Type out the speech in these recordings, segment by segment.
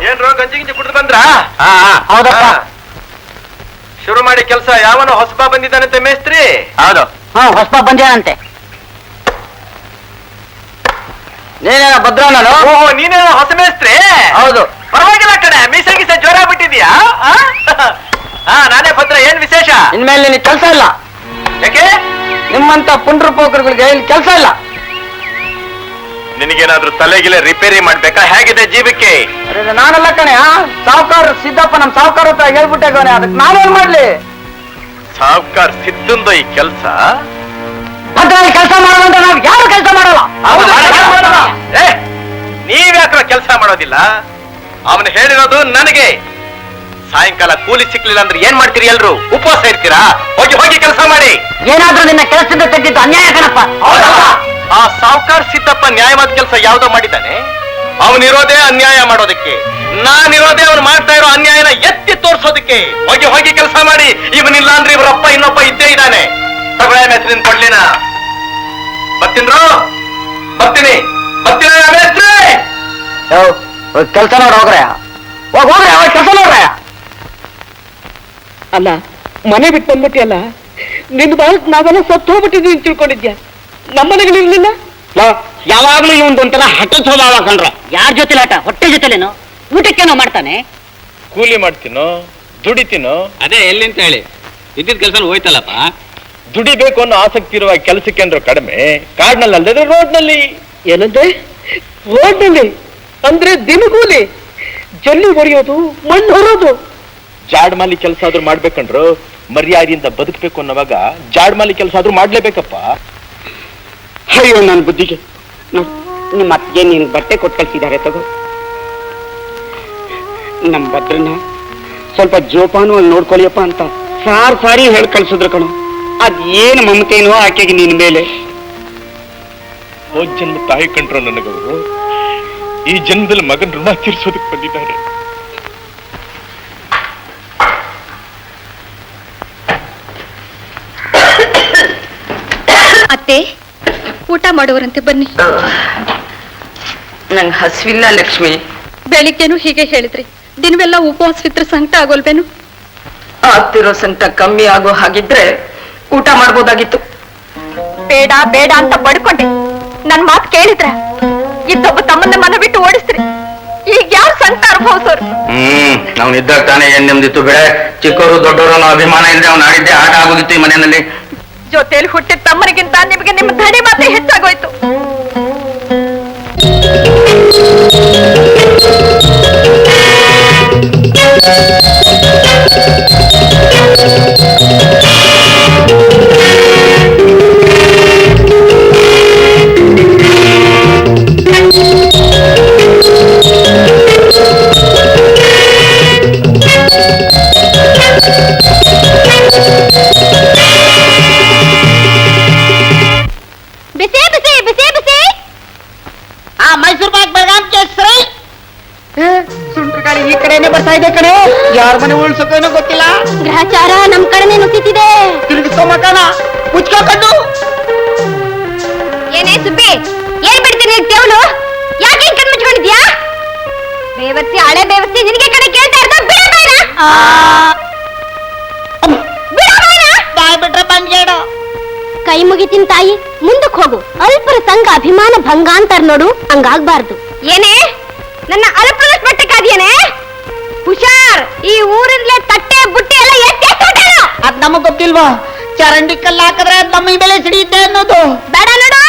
ಏನ್ರೋ ಗಂಜಿ ಗಿಂಜಿ ಕುಡಿದು ಬಂದ್ರ? ಹೌದಪ್ಪ. ಶುರು ಮಾಡಿ ಕೆಲಸ. ಯಾವನೋ ಹೊಸಬ ಬಂದಿದ್ದಾನಂತೆ ಮೇಸ್ತ್ರಿ? ಹೌದು. ಹೊಸಬ ಬಂದೇನಂತೆ. ನೀನೇನ ಭದ್ರವನನು? ಓಹೋ, ನೀನೇನೋ ಹೊಸ ಮೇಸ್ತ್ರಿ? ಹೌದು. ಪರವಾಗಿಲ್ಲ ಕಣೆ, ಮೀಸೆ ಗೀಸೆ ಜ್ವರ ಬಿಟ್ಟಿದ್ಯಾ? ನಾನೇ ಭದ್ರ. ಏನ್ ವಿಶೇಷ? ಇನ್ಮೇಲೆ ನಿನಗೆ ಕೆಲಸ ಇಲ್ಲ. ಯಾಕೆ? ನಿಮ್ಮಂತ ಪುಂಡ್ರ ಪೋಕರುಗಳಿಗೆ ಇಲ್ಲಿ ಕೆಲಸ ಇಲ್ಲ. ನಿನಗೇನಾದ್ರೂ ತಲೆಗಿಲೆ ರಿಪೇರಿ ಮಾಡ್ಬೇಕಾ? ಹೇಗಿದೆ ಜೀವಕ್ಕೆ? ನಾನಲ್ಲ ಕಣೆ, ಸಾವುಕಾರ ಸಿದ್ದಪ್ಪ ನಮ್ ಸಾವುಕಾರ ಹತ್ರ ಹೇಳ್ಬಿಟ್ಟೆ ಕಣೆ. ಅದಕ್ಕೆ ನಾನೇನ್ ಮಾಡ್ಲಿ? ಸಾವ್ಕಾರ್ ಸಿದ್ದಂದು ಈ ಕೆಲ್ಸ? ಭದ್ರಾಗಿ ಕೆಲಸ ಮಾಡೋದಂದ್ರೆ ನಾವು ಯಾರು ಕೆಲಸ ಮಾಡಲ್ಲ. ನೀವ್ಯಾಕ್ರ ಕೆಲಸ ಮಾಡೋದಿಲ್ಲ? ಅವನು ಹೇಳಿರೋದು ನನಗೆ. ಸಾಯಂಕಾಲ ಕೂಲಿ ಸಿಕ್ಲಿಲ್ಲ ಅಂದ್ರೆ ಏನ್ ಮಾಡ್ತೀರಿ? ಎಲ್ರು ಉಪವಾಸ ಇರ್ತೀರಾ? ಹೋಗಿ ಹೋಗಿ ಕೆಲಸ ಮಾಡಿ. ಏನಾದ್ರೂ ನಿನ್ನ ಕೆಲಸದಿಂದ ತೆಗೆದಿದ್ದು ಅನ್ಯಾಯ ಕಣಪ್ಪ. ಆ ಸಾವ್ಕಾರ್ ಸಿದ್ದಪ್ಪ ನ್ಯಾಯವಾದ ಕೆಲಸ ಯಾವ್ದೋ ಮಾಡಿದ್ದಾನೆ. ಅವನಿರೋದೇ ಅನ್ಯಾಯ ಮಾಡೋದಕ್ಕೆ, ನಾನಿರೋದೇ ಅವನು ಮಾಡ್ತಾ ಇರೋ ಅನ್ಯಾಯನ ಎತ್ತಿ ತೋರ್ಸೋದಕ್ಕೆ. ಹೋಗಿ ಹೋಗಿ ಕೆಲಸ ಮಾಡಿ. ಇವನಿಲ್ಲ ಅಂದ್ರೆ ಇವರಪ್ಪ ಇನ್ನೊಬ್ಬ ಇದ್ದೇ ಇದ್ದಾನೆ. ತಗೊಳ್ಳ ಮೇಸ್ತ್ರಿನ ಕೊಡ್ಲಿನ. ಬರ್ತೀನ್ರು? ಬರ್ತೀನಿ ಬರ್ತೀನಿ ಮೇಸ್ತ್ರಿ. ಕೆಲಸ ನೋಡ ಹೋಗ್ರೆ, ಹೋಗ್ರೆ ಕೆಲಸ ನೋಡ್ರೆ. ಅಲ್ಲ, ಮನೆ ಬಿಟ್ಟು ಬಂದ್ಬಿಟ್ಟಿಯಲ್ಲ, ನಿನ್ನ ಬಾಳಕ್ ನಾವೆಲ್ಲ ಸತ್ತು ಹೋಗ್ಬಿಟ್ಟಿದ್ದೀವಿ ತಿಳ್ಕೊಂಡಿದ್ಯಾ? ನಮ್ಮನೆಗಳಿರ್ಲಿಲ್ಲ. ಯಾವಾಗ್ಲೂ ಇವಂದು ಒಂಥರ ಹಠ ಸ್ವಭಾವ ಕಂಡ್ರೆ. ಯಾರ ಜೊತೆ ಆಟ? ಹೊಟ್ಟೆ ಜೊತೆಲೇನೋ ಊಟಕ್ಕೇನೋ ಮಾಡ್ತಾನೆ. ಕೂಲಿ ಮಾಡ್ತೀನೋ ದುಡಿತೀನೋ? ಅದೇ ಎಲ್ಲಿಂತ ಹೇಳಿ ಇದ್ದಿದ್ ಕೆಲಸ ಹೋಯ್ತಲ್ಲಪ್ಪ. ದುಡಿಬೇಕು ಅನ್ನೋ ಆಸಕ್ತಿ ಇರುವ ಕೆಲಸಕ್ಕೆ ಅಂದ್ರೆ ಕಡಿಮೆ. ಕಾಡ್ನಲ್ಲಿ ಅಲ್ಲದೆ ರೋಡ್ನಲ್ಲಿ. ಏನಂದ್ರೆ ರೋಡ್ನಲ್ಲಿ ಅಂದ್ರೆ ದಿನಗೂಲಿ, ಜಲ್ಲಿ ಹೊಡೆಯೋದು, ಮಣ್ಣು ಹೊರೋದು. ಜಾಡ್ಮಾಲಿ ಕೆಲಸ ಆದ್ರೂ ಮಾಡ್ಬೇಕಂಡ್ರು. ಮರ್ಯಾದೆಯಿಂದ ಬದುಕಬೇಕು ಅನ್ನೋವಾಗ ಜಾಡ್ಮಾಲಿ ಕೆಲಸ ಆದ್ರೂ ಮಾಡ್ಲೇಬೇಕಪ್ಪ. ಅಯ್ಯೋ ನನ್ನ ಬುದ್ಧಿಗೆ. ನಿಮ್ಮ ಅತ್ತಿಗೆ ನೀನು ಬಟ್ಟೆ ಕೊಟ್ಟು ಕಳ್ಸಿದ್ದಾರೆ, ತಗೋ. ನಮ್ಮ ಭದ್ರನ್ನ ಸ್ವಲ್ಪ ಜೋಪಾನವಾಗಿ ನೋಡ್ಕೊಳ್ಳಿಯಪ್ಪ ಅಂತ ಸಾರಿ ಹೇಳಿ ಕಳ್ಸಿದ್ರು ಕಣೋ. ಅದೇನು ಮಮತೇನೋ ಆಕೆಗೆ ನಿನ್ ಮೇಲೆ. ಹೋದ್ ಜನ್ಮ ತಾಯಿ ಕಂಡ್ರು ನನಗವರು. ಈ ಜನ್ಮದಲ್ಲಿ ಮಗನ ಋಣ ತೀರ್ಸೋದಕ್ಕೆ ಬಂದಿದ್ದಾರೆ. ಅತ್ತೆ, ಊಟ ಮಾಡುವರಂತೆ ಬನ್ನಿ. ನಂಗೆ ಹಸಿವಿಲ್ಲ ಲಕ್ಷ್ಮಿ. ಬೆಳಿಗ್ಗೆನೂ ಹೀಗೆ ಹೇಳಿದ್ರಿ. ದಿನವೆಲ್ಲ ಉಪವಾಸವಿದ್ರೆ ಸಂಕಟ ಆಗೋಲ್ವೇನು? ಆಗ್ತಿರೋ ಸಂಕಟ ಕಮ್ಮಿ ಆಗೋ ಹಾಗಿದ್ರೆ ಊಟ ಮಾಡ್ಬೋದಾಗಿತ್ತು. ಬೇಡ ಬೇಡ ಅಂತ ಬಡ್ಕೊಂಡೆ. ನನ್ ಮಾತು ಕೇಳಿದ್ರ ಇದ್ದೊಬ್ಬ ತಮ್ಮನ್ನ ಮನ ಬಿಟ್ಟು ಓಡಿಸ್ತ್ರಿ. ಈಗ ಯಾರು ಸಂಕಟ ಅನುಭವಿಸೋರು? ಅವ್ನಿದ್ದಾಗ ತಾನೇ ಏನ್ ನೆಮ್ಮದಿತ್ತು ಬೇಡ. ಚಿಕ್ಕವರು ದೊಡ್ಡವರು ಅನ್ನೋ ಅಭಿಮಾನ ಇಲ್ಲದೆ ಅವ್ನು ಆಡಿದ್ದೆ ಆಟ ಆಗೋಗಿತ್ತು ಈ ಮನೆಯಲ್ಲಿ. ಜೊತೆಯಲ್ಲಿ ಹುಟ್ಟಿದ ತಮ್ಮನಿಗಿಂತ ನಿಮಗೆ ನಿಮ್ಮ ಧಣಿ ಮಾತೆ ಹೆಚ್ಚಾಗೋಯ್ತು. ಬಿಸಿ ಬಿಸಿ ಬಿಸಿ ಬಿಸಿ. ಮೈಸೂರು ಪಾಕ್ ಬೆಳಗಾಂ ಕೇಸರಿ. ಸುಂಟ್ರ ಗಾಳಿ ಈ ಕಡೆನೆ ಬರ್ತಾ ಇದೆ ಕಣೆ. ಯಾರ ಮನೆ ಉಳ್ಸೋಕೇನೋ ಗೊತ್ತಿಲ್ಲ. ಗ್ರಹಚಾರ ನಮ್ ಕಡೆನೆ ನುಗ್ಗುತ್ತಿದೆ. ತಿರುಗಿಸ್ಕೊ ಮಕಾನ ಮುಚ್ಕೋ ಕಣ್ಣು. ಏನೇ ಸುಬ್ಬಿ, ಏನ್ ಬಿಡ್ತೀನಿ ದೇವ್ನು? ಯಾಕೆ ಹಿಂಗ್ ಕಣ್ ಮುಚ್ಕೊಂಡಿದ್ಯಾ? ಬೇವರ್ಸಿ, ಹಳೆ ಬೇವರ್ಸಿ, ನಿನಗೆ ಕಡೆ ಕೇಳ್ತಾ ಇರ್ದ. ಬಾಯ್ ಬಿಟ್ರೆ ಬಂದ್ಗೇಡು. ಕೈ ಮುಗಿತೀನಿ ತಾಯಿ, ಮುಂದಕ್ಕೆ ಹೋಗು. ಅಲ್ಪರ ಸಂಘ ಅಭಿಮಾನ ಭಂಗ ಅಂತಾರ ನೋಡು, ಹಂಗಾಗ್ಬಾರ್ದು. ಏನೇ ನನ್ನ ಅಲ್ಪರ ಮಟ್ಟಕ್ಕಾದೇನೆ? ಹುಷಾರ್, ಈ ಊರಿಂದಲೇ ತಟ್ಟೆ ಬುಟ್ಟಿ ಎಲ್ಲ ಎತ್ತೇನು. ಅದ್ ನಮಗ್ ಗೊತ್ತಿಲ್ವಾ? ಚರಂಡಿ ಕಲ್ಲು ಹಾಕಿದ್ರೆ ಅದ್ ನಮ್ಮ ಬೆಳೆ ಸಿಡಿಯುತ್ತೆ ಅನ್ನೋದು. ಬೇಡ ನೋಡು,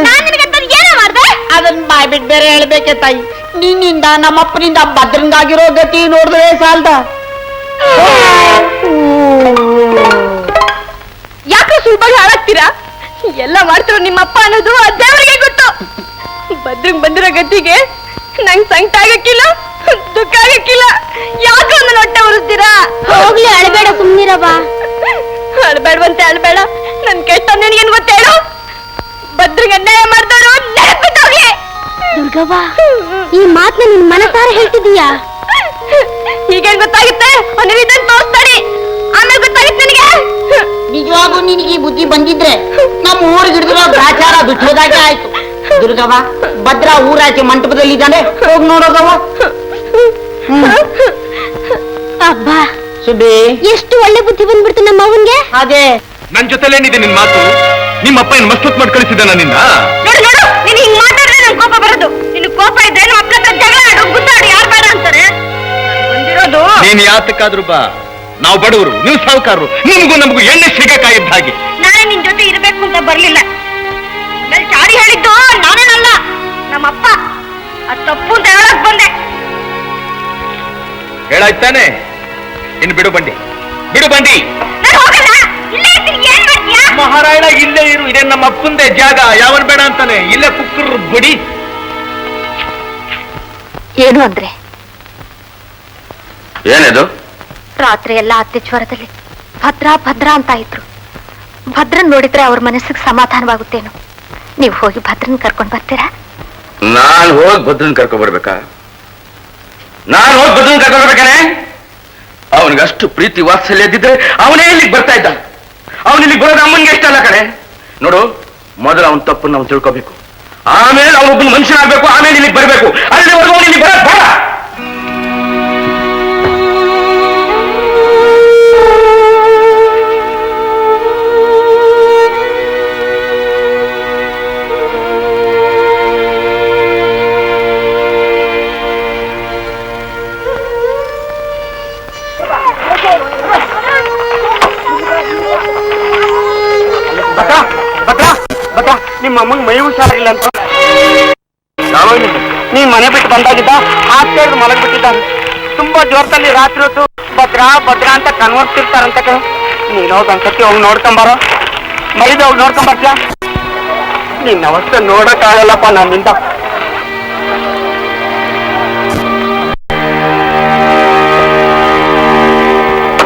ನಾನ್ ನಿನಗೆ ಏನೋ ಮಾಡ್ದೆ? ಅದನ್ನ ಬಾಯ್ ಬಿಟ್ಟು ಬೇರೆ ಹೇಳ್ಬೇಕೆ ತಾಯಿ. ನಿನ್ನಿಂದ ನಮ್ಮಪ್ಪನಿಂದ ಭದ್ರಂಗಾಗಿರೋ ಗತಿ ನೋಡಿದ್ರೆ ಸಾಲ್ದ. ಯಾಕೆ ಸುಲಭವಾಗಿ ಹಾಳಾಗ್ತೀರಾ? ಎಲ್ಲ ಮಾಡ್ತಿರೋ ನಿಮ್ಮಪ್ಪ ಅನ್ನೋದು ಆ ದೇವರಿಗೆ ಗೊತ್ತು. ಭದ್ರಂಗ್ ಬಂದಿರೋ ಗತಿಗೆ ನಂಗ್ ಸಂಕಟ ಆಗಕ್ಕಿಲ್ಲ, ದುಃಖ ಆಗಕ್ಕಿಲ್ಲ. ಯಾಕೆ ನನ್ನ ಹೊಟ್ಟೆ ಉರಿಸ್ತೀರಾ? ಹೋಗ್ಲಿ, ಅಳಬೇಡ, ಸುಮ್ನಿರವ. ಅಳಬೇಡವಂತೆ ಅಳಬೇಡ. ನನ್ ಕೆಟ್ಟ ನಿನಗೇನ್ ಗೊತ್ತೇಳು? ಭದ್ರಂಗ್ ಅನ್ಯಾಯ ಮಾಡ್ತಾರೋ ನೆನಪಿದ್ದೋಗ್ಲಿ. ದುರ್ಗವ್ವ, ಈ ಮಾತನ್ನ ನಿನ್ ಮನಸಾರ ಹೇಳ್ತಿದೀಯಾ? ಈಗೇನ್ ಗೊತ್ತಾಗುತ್ತೆ? ಇದನ್ನ ತೋರಿಸ್ತಾನೆ, ಆಮೇಲೆ ಗೊತ್ತಾಗುತ್ತೆ ನಿನಗೆ. ನಿಜವಾಗೂ ನಿನಗೆ ಈ ಬುದ್ಧಿ ಬಂದಿದ್ರೆ ನಮ್ಮ ಊರಿಗೆ ಹಿಡಿದಿರೋ ಗ್ರಾಚಾರ ಬಿಟ್ಟೋದಾಗೆ ಆಯ್ತು. ದುರ್ಗವ್ವ, ಭದ್ರ ಊರಾಚೆ ಮಂಟಪದಲ್ಲಿ ಇದ್ದಾನೆ, ಹೋಗಿ ನೋಡೋದವ್ವ. ಸುಬ್ಬಿ ಎಷ್ಟು ಒಳ್ಳೆ ಬುದ್ಧಿ ಬಂದ್ಬಿಡ್ತು ನಮ್ಮ ಅವನ್ಗೆ. ಅದೇ ನನ್ ಜೊತೆಲೇನಿದೆ ನಿನ್ ಮಾತು? ನಿಮ್ಮಪ್ಪ ಏನ್ ಮಸ್ತತ್ ಮಾಡಿ ಕಳಿಸಿದಾನ ನಿನ್ನ? ನೋಡು ನೋಡು, ನೀನ್ ಹಿಂಗ್ ಮಾತಾಡಿದ್ರೆ ನನ್ ಕೋಪ ಬರೋದು. ನಿನ್ ಕೋಪ ಇದ್ರೆ ನಮ್ಮ ಅಪ್ಪ ಹತ್ರ ಜಗಳ ಆಡು, ಗುದ್ದಾಡು, ಯಾರು ಬೇಡ ಅಂತಾರೆ? ಬಂದಿರೋದು ನೀನ್ ಯಾತಕ್ಕಾದ್ರೂ ಬಾ, ನಾವು ಬಡವರು, ನೀವು ಸಾಹುಕಾರರು, ನಿಮ್ಗೂ ನಮಗೂ ಎಣ್ಣೆ ಸಿಗಕ್ಕಾಗಿದ್ದ ಹಾಗೆ. ನಾನೇ ನಿನ್ ಜೊತೆ ಇರ್ಬೇಕು ಅಂತ ಬರ್ಲಿಲ್ಲ. ಮೇಲೆ ಚಾಡಿ ಹೇಳಿದ್ದು ನಾನೇನಲ್ಲ, ನಮ್ಮಪ್ಪ. ಅದ್ ತಪ್ಪು ಅಂತ ಹೇಳಕ್ ಬಂದೆ. ಹೇಳಾಯ್ತಾನೆ? ಇನ್ನು ಬಿಡು ಬಂಡಿ, ಬಿಡು ಬಂಡಿ. ನಾನು ಹೋಗಲ್ಲ, ಇಲ್ಲೇ ಇರ್ತೀನಿ. ಏನ್ ಮಾಡ್ತೀಯಾ? ಮಹಾರಾಯಣ ಇಲ್ಲೇ ಇರು, ಇದೇ ನಮ್ಮ ಅಪ್ಪಂದೆ ಜಾಗ, ಯಾವನ್ ಬೇಡ ಅಂತಾನೆ. ಇಲ್ಲೇ ಕುಕ್ಕರ್ ಬಿಡಿ. ಏನು ಅಂದ್ರೆ ಏನಿದು? ರಾತ್ರಿ ಎಲ್ಲ ಅತ್ತೆ ಜ್ವರದಲ್ಲಿ ಭದ್ರಾ ಭದ್ರಾ ಅಂತ ಇದ್ರು. ಭದ್ರನ್ ನೋಡಿದ್ರೆ ಅವ್ರ ಮನಸ್ಸಿಗೆ ಸಮಾಧಾನವಾಗುತ್ತೇನೋ. ನೀವು ಹೋಗಿ ಭದ್ರನ್ ಕರ್ಕೊಂಡ್ ಬರ್ತೀರಾ? ನಾನು ಹೋಗಿ ಭದ್ರನ್ ಕರ್ಕೊಬರ್ಬೇಕಾ? ನಾನು ಹೋಗಿ ಭದ್ರನ್ ಕರ್ಕೊಬರ್ಬೇಕಾನೆ? ಅವನಿಗಷ್ಟು ಪ್ರೀತಿ ವಾತ್ಸಲ್ಯ ಇದ್ದಿದ್ರೆ ಅವನೇ ಇಲ್ಲಿಗೆ ಬರ್ತಾ ಇದ್ದ. ಅವನು ಇಲ್ಲಿಗೆ ಬರೋದು ಅಮ್ಮನಿಗೆ ಇಷ್ಟ ಅಲ್ಲ ಕಣೆ. ನೋಡು, ಮೊದಲು ಅವನ ತಪ್ಪನ್ನು ನಾವು ತಿಳ್ಕೋಬೇಕು, ಆಮೇಲೆ ಅವನೊಬ್ಬನ ಮನುಷ್ಯನಾಗಬೇಕು, ಆಮೇಲೆ ಇಲ್ಲಿಗೆ ಬರಬೇಕು. ಅಲ್ಲಿವರೆಗೂ ಅವನು ಇಲ್ಲಿಗೆ ಬರೋದು ಬೇಡ. ನಿಮ್ಮ ಅಮ್ಮಂಗ್ ಮೈ ಹುಷಾರಿಲ್ಲ ಅಂತ ನೀ ಮನೆ ಬಿಟ್ಟು ಬಂದಾಗಿದ್ದ ಹಾಸ್ಟೆಲ್ ಮಲಗ್ ಬಿಟ್ಟಿದ್ದಾನೆ. ತುಂಬಾ ಜೋರದಲ್ಲಿ ರಾತ್ರಿ ಹೊತ್ತು ಭದ್ರಾ ಭದ್ರಾ ಅಂತ ಕನ್ವರ್ತಿರ್ತಾರಂತ ಕಣ. ನೀನ್ ಹೋಗಿ ಒಂದ್ಸತಿ ಹೋಗಿ ನೋಡ್ಕೊಂಬಾರ, ಮೈದ ಹೋಗಿ ನೋಡ್ಕೊಂಬರ್ತೀಯ. ನಿನ್ನ ಅವಸ್ಥೆ ನೋಡಕ್ಕಾಗಲ್ಲಪ್ಪ ನನ್ನಿಂದ.